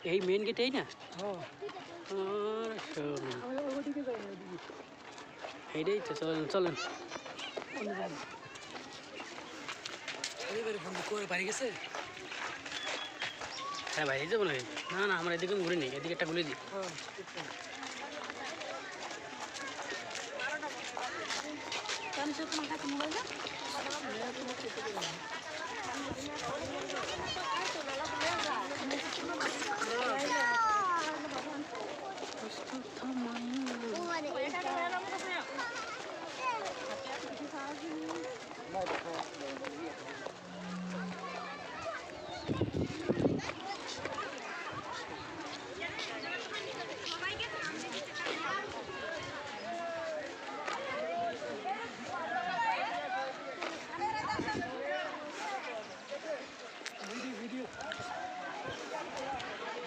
এই মেন গেটেই না এইটাই তো চলেন চলেন বাড়ি গেছে হ্যাঁ বাইরে যাবো নাকি না না আমরা এদিকে ঘুরে নিই এদিকে একটা ঘুরে দিই তোমার কাছে মোবাইল